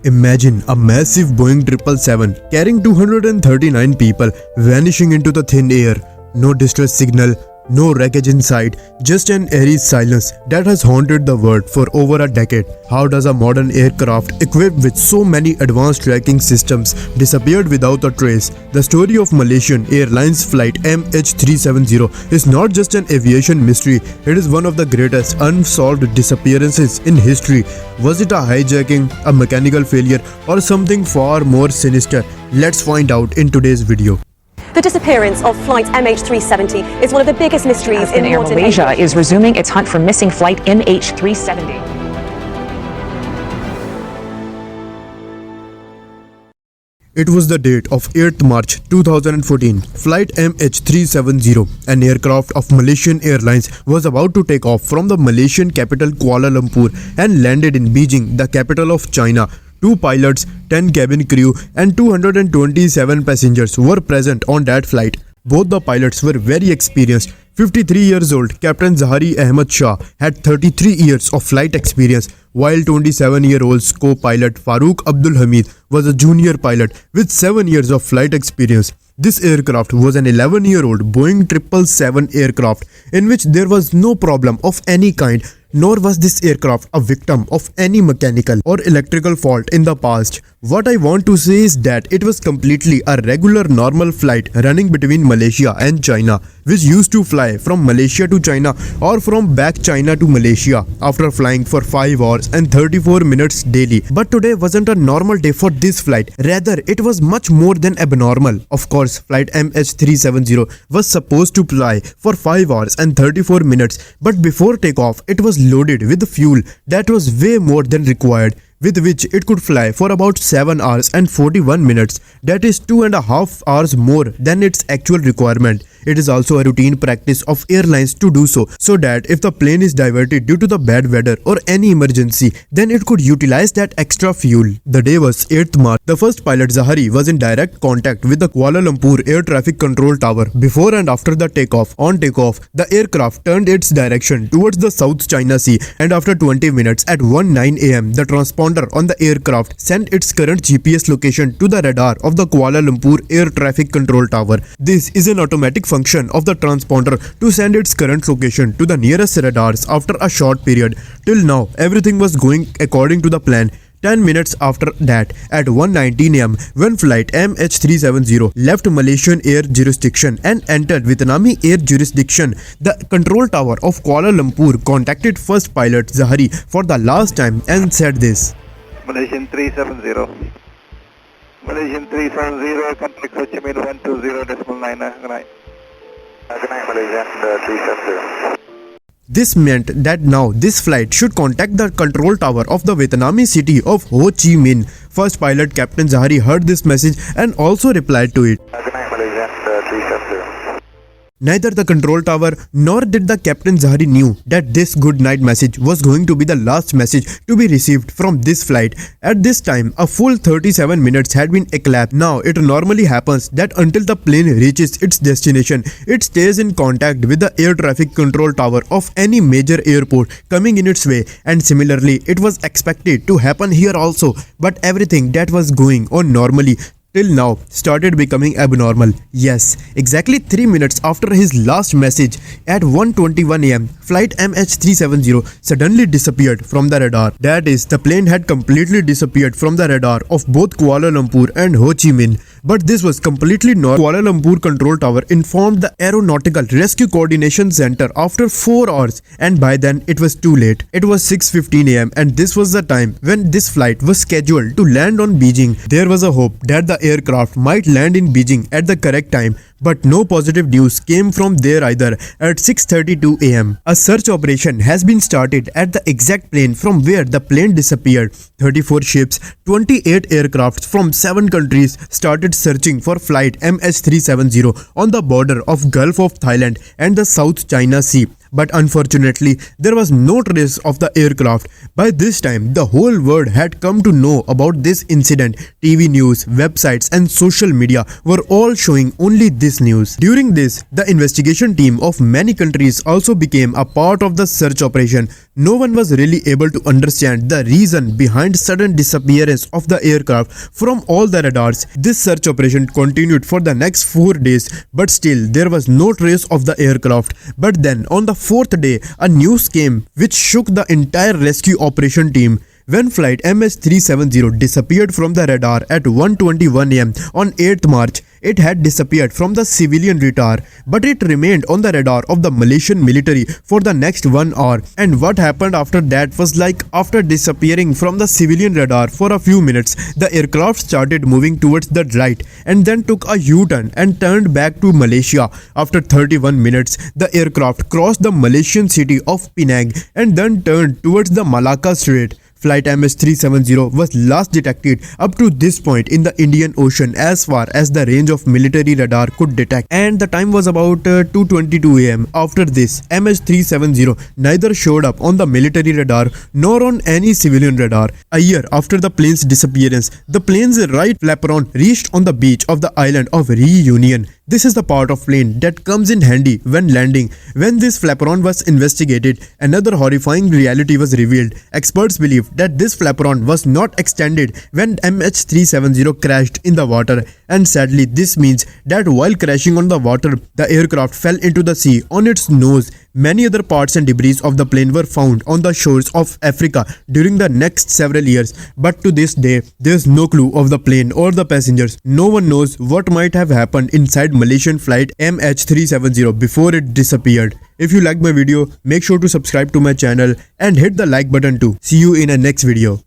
Imagine a massive Boeing 777 carrying 239 people vanishing into the thin air. No distress signal, no wreckage in sight, just an eerie silence that has haunted the world for over a decade. How does a modern aircraft equipped with so many advanced tracking systems disappeared without a trace? The story of Malaysia Airlines Flight MH370 is not just an aviation mystery, it is one of the greatest unsolved disappearances in history. Was it a hijacking, a mechanical failure, or something far more sinister? Let's find out in today's video. The disappearance of Flight MH370 is one of the biggest mysteries in Air modern Malaysia aviation. is resuming its hunt for missing Flight MH370. It was the date of 8th March 2014. Flight MH370, an aircraft of Malaysian Airlines, was about to take off from the Malaysian capital Kuala Lumpur and landed in Beijing, the capital of China. 2 pilots, 10 cabin crew and 227 passengers were present on that flight. Both the pilots were very experienced. 53 years old Captain Zahari Ahmed Shah had 33 years of flight experience, while 27-year-old co-pilot Farooq Abdul Hamid was a junior pilot with 7 years of flight experience. This aircraft was an 11-year-old Boeing 777 aircraft in which there was no problem of any kind, nor was this aircraft a victim of any mechanical or electrical fault in the past. What I want to say is that it was completely a regular normal flight running between Malaysia and China, which used to fly from Malaysia to China or from back China to Malaysia after flying for 5 hours and 34 minutes daily. But today wasn't a normal day for this flight, rather it was much more than abnormal. Of course, flight MH370 was supposed to fly for 5 hours and 34 minutes, but before takeoff it was loaded with fuel that was way more than required, with which it could fly for about 7 hours and 41 minutes, that is 2.5 hours more than its actual requirement. It is also a routine practice of airlines to do so that if the plane is diverted due to the bad weather or any emergency, then it could utilize that extra fuel. The day was 8th March. The first pilot Zahari was in direct contact with the Kuala Lumpur Air Traffic Control Tower before and after the takeoff. On takeoff, the aircraft turned its direction towards the South China Sea, and after 20 minutes at 1:09 am, the transponder on the aircraft sent its current GPS location to the radar of the Kuala Lumpur Air Traffic Control Tower. This is an automatic function of the transponder to send its current location to the nearest radars after a short period. Till now, everything was going according to the plan. 10 minutes after that, at 1:19 am, when flight MH370 left Malaysian air jurisdiction and entered Vietnamese air jurisdiction, the control tower of Kuala Lumpur contacted first pilot Zahari for the last time and said this. Malaysian 370. Malaysian 370, contact Ho Chi Minh 120.9. Good night. Good night, Malaysian 370. This meant that now this flight should contact the control tower of the Vietnamese city of Ho Chi Minh. First pilot Captain Zahari heard this message and also replied to it. Good night, Malaysian 370. Neither the control tower nor did the Captain Zahari knew that this good night message was going to be the last message to be received from this flight. At this time, a full 37 minutes had been elapsed. Now, it normally happens that until the plane reaches its destination, it stays in contact with the air traffic control tower of any major airport coming in its way, and similarly, it was expected to happen here also. But everything that was going on normally till now started becoming abnormal. Yes, exactly 3 minutes after his last message at 1:21 am, flight MH370 suddenly disappeared from the radar. That is, the plane had completely disappeared from the radar of both Kuala Lumpur and Ho Chi Minh. But this was completely not. Kuala Lumpur Control Tower informed the Aeronautical Rescue Coordination Center after 4 hours, and by then it was too late. It was 6:15 am and this was the time when this flight was scheduled to land on Beijing. There was a hope that the aircraft might land in Beijing at the correct time, but no positive news came from there either. At 6:32 am, a search operation has been started at the exact plane from where the plane disappeared. 34 ships, 28 aircrafts from 7 countries started searching for flight MH370 on the border of Gulf of Thailand and the South China Sea. But unfortunately, there was no trace of the aircraft. By this time, the whole world had come to know about this incident. TV news, websites and social media were all showing only this news. During this, the investigation team of many countries also became a part of the search operation. No one was really able to understand the reason behind sudden disappearance of the aircraft from all the radars. This search operation continued for the next 4 days, but still there was no trace of the aircraft. But then on the 4th day, a news came which shook the entire rescue operation team. When flight MH370 disappeared from the radar at 1:21 am on 8th March, it had disappeared from the civilian radar, but it remained on the radar of the Malaysian military for the next 1 hour. And what happened after that was like, after disappearing from the civilian radar for a few minutes, the aircraft started moving towards the right and then took a U-turn and turned back to Malaysia. After 31 minutes, the aircraft crossed the Malaysian city of Penang and then turned towards the Malacca Strait. Flight MH370 was last detected up to this point in the Indian Ocean as far as the range of military radar could detect, and the time was about 2:22 am. After this, MH370 neither showed up on the military radar nor on any civilian radar. A year after the plane's disappearance, the plane's right flaperon reached on the beach of the island of Reunion. This is the part of plane that comes in handy when landing. When this flaperon was investigated, another horrifying reality was revealed. Experts believe that this flaperon was not extended when MH370 crashed in the water, and sadly this means that while crashing on the water, the aircraft fell into the sea on its nose. Many other parts and debris of the plane were found on the shores of Africa during the next several years, but to this day, there is no clue of the plane or the passengers. No one knows what might have happened inside Malaysian flight MH370 before it disappeared. If you like my video, make sure to subscribe to my channel and hit the like button too. See you in a next video.